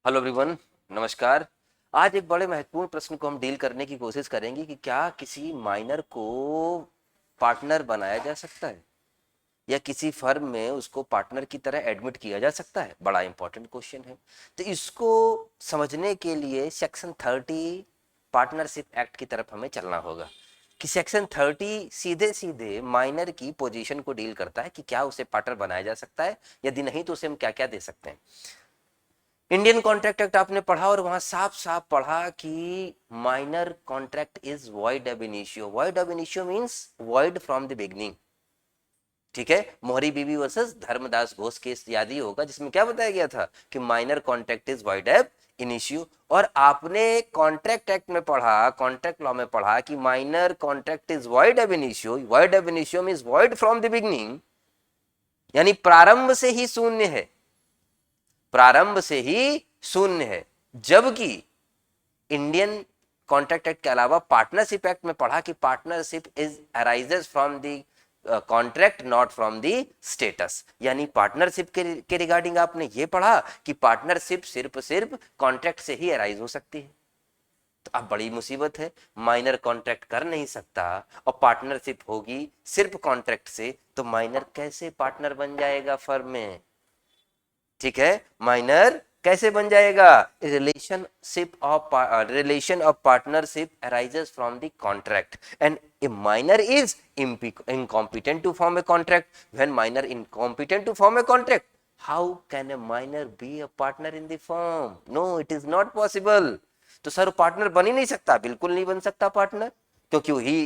Hello everyone, नमस्कार। आज एक बड़े महत्वपूर्ण प्रश्न को हम डील करने की कोशिश करेंगे कि क्या किसी माइनर को पार्टनर बनाया जा सकता है या किसी फर्म में उसको पार्टनर की तरह एडमिट किया जा सकता है। बड़ा इंपॉर्टेंट क्वेश्चन है। तो इसको समझने के लिए सेक्शन 30 पार्टनरशिप एक्ट की तरफ हमें चलना होगा कि सेक्शन 30 सीधे सीधे माइनर की पोजीशन को डील करता है कि क्या उसे पार्टनर बनाया जा सकता है, यदि नहीं तो उसे हम क्या क्या दे सकते हैं। इंडियन कॉन्ट्रैक्ट एक्ट आपने पढ़ा और वहां साफ साफ पढ़ा कि minor contract is void ab initio। Void ab initio means void from the beginning. ठीक है, मोहरी बीबी वर्सेस धर्मदास घोष केस याद ही होगा, जिसमें क्या बताया गया था कि minor contract is void ab initio। और आपने कॉन्ट्रैक्ट एक्ट में पढ़ा, कॉन्ट्रैक्ट लॉ में पढ़ा कि minor contract is void ab initio। Void ab initio means void from the beginning, यानी प्रारंभ से ही शून्य है, प्रारंभ से ही शून्य है। जबकि इंडियन कॉन्ट्रैक्ट एक्ट के अलावा पार्टनरशिप एक्ट में पढ़ा कि partnership is arises from the contract not from the status. यानी पार्टनरशिप के रिगार्डिंग आपने ये पढ़ा कि पार्टनरशिप सिर्फ कॉन्ट्रैक्ट से ही अराइज हो सकती है। तो अब बड़ी मुसीबत है, माइनर कॉन्ट्रैक्ट कर नहीं सकता और पार्टनरशिप होगी सिर्फ कॉन्ट्रैक्ट से, तो माइनर कैसे पार्टनर बन जाएगा फर्म में। ठीक है, माइनर कैसे बन जाएगा। Relation of partnership arises from the contract and A minor is incompetent to form a contract। when minor incompetent to form a contract, how can a minor be a partner in the firm? no, it is not possible। तो sir partner बन ही नहीं सकता, बिल्कुल नहीं बन सकता partner, क्योंकि he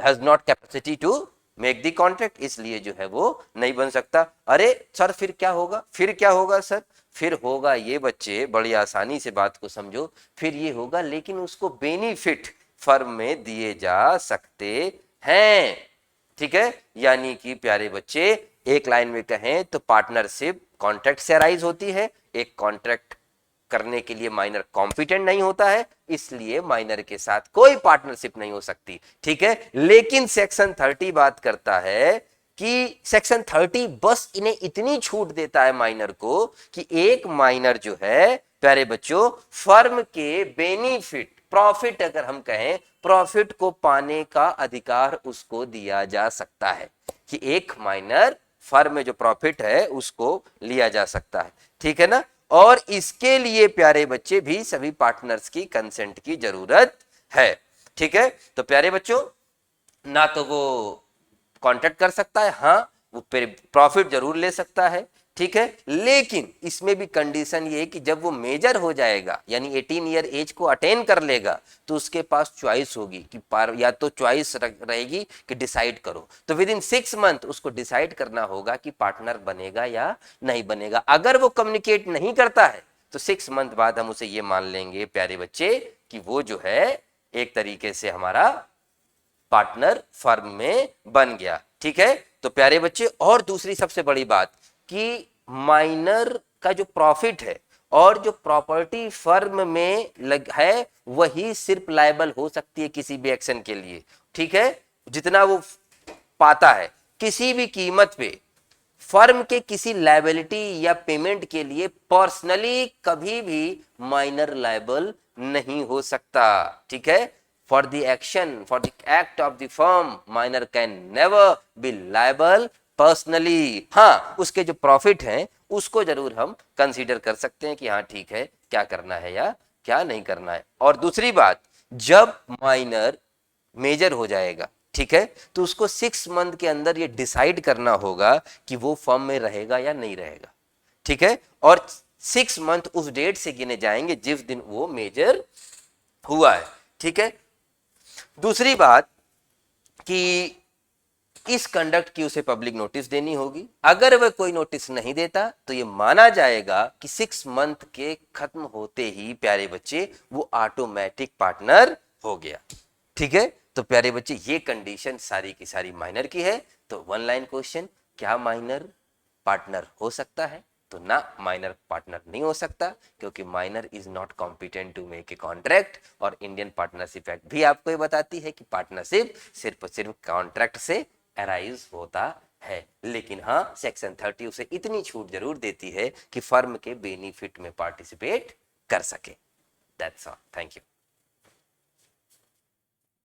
has not capacity to make the contract, इसलिए जो है वो नहीं बन सकता। अरे सर फिर क्या होगा, फिर क्या होगा सर, फिर होगा ये बच्चे, बड़ी आसानी से बात को समझो। फिर ये होगा लेकिन उसको बेनिफिट फर्म में दिए जा सकते हैं। ठीक है, यानी कि प्यारे बच्चे एक लाइन में कहें तो पार्टनरशिप कॉन्ट्रैक्ट से अराइज होती है। एक कॉन्ट्रैक्ट करने के लिए माइनर कॉम्पिटेंट नहीं होता है, इसलिए माइनर के साथ कोई पार्टनरशिप नहीं हो सकती। ठीक है, लेकिन सेक्शन 30 बात करता है कि सेक्शन 30 बस इन्हें इतनी छूट देता है माइनर को कि एक माइनर जो है प्यारे बच्चों फर्म के बेनिफिट, प्रॉफिट अगर हम कहें, प्रॉफिट को पाने का अधिकार उसको दिया जा सकता है कि एक माइनर फर्म में जो प्रॉफिट है उसको लिया जा सकता है। ठीक है ना, और इसके लिए प्यारे बच्चे भी सभी पार्टनर्स की कंसेंट की जरूरत है। ठीक है, तो प्यारे बच्चों ना तो वो कॉन्ट्रैक्ट कर सकता है, हाँ वो प्रॉफिट जरूर ले सकता है। ठीक है, लेकिन इसमें भी कंडीशन ये है कि जब वो मेजर हो जाएगा यानी 18 ईयर एज को अटेन कर लेगा तो उसके पास चॉइस होगी कि या तो चॉइस रहेगी कि डिसाइड करो, तो विद इन 6 मंथ उसको डिसाइड करना होगा कि पार्टनर बनेगा या नहीं बनेगा। अगर वो कम्युनिकेट नहीं करता है तो 6 मंथ बाद हम उसे ये मान लेंगे प्यारे बच्चे कि वो जो है एक तरीके से हमारा पार्टनर फर्म में बन गया। ठीक है, तो प्यारे बच्चे और दूसरी सबसे बड़ी बात कि माइनर का जो प्रॉफिट है और जो प्रॉपर्टी फर्म में है वही सिर्फ लायबल हो सकती है किसी भी एक्शन के लिए। ठीक है, जितना वो पाता है किसी भी कीमत पे फर्म के किसी लायबिलिटी या पेमेंट के लिए पर्सनली कभी भी माइनर लायबल नहीं हो सकता। ठीक है, for the action, for the act of the firm, minor can never be liable personally। हाँ, उसके जो प्रॉफिट हैं उसको जरूर हम कंसीडर कर सकते हैं कि हाँ ठीक है क्या करना है या क्या नहीं करना है। और दूसरी बात, जब माइनर मेजर हो जाएगा, ठीक है, तो उसको 6 मंथ के अंदर ये डिसाइड करना होगा कि वो फर्म में रहेगा या नहीं रहेगा। ठीक है, और 6 मंथ उस डेट से गिने जाएंगे जिस दिन वो मेजर हुआ है। ठीक है, दूसरी बात कि इस कंडक्ट की उसे पब्लिक नोटिस देनी होगी। अगर वह कोई नोटिस नहीं देता तो यह माना जाएगा कि 6 मंथ के खत्म होते ही प्यारे बच्चे वो ऑटोमेटिक पार्टनर हो गया। ठीक है, तो प्यारे बच्चे ये कंडीशन सारी की सारी माइनर की है। तो वन लाइन क्वेश्चन, क्या माइनर पार्टनर हो सकता है? तो ना, माइनर पार्टनर नहीं हो सकता क्योंकि minor is not competent to make a contract. और इंडियन पार्टनरशिप एक्ट भी आपको ये बताती है कि पार्टनरशिप सिर्फ कॉन्ट्रैक्ट से अराइज होता है, लेकिन हाँ सेक्शन 30 उसे इतनी छूट जरूर देती है कि फर्म के बेनिफिट में पार्टिसिपेट कर सके। That's all, thank you.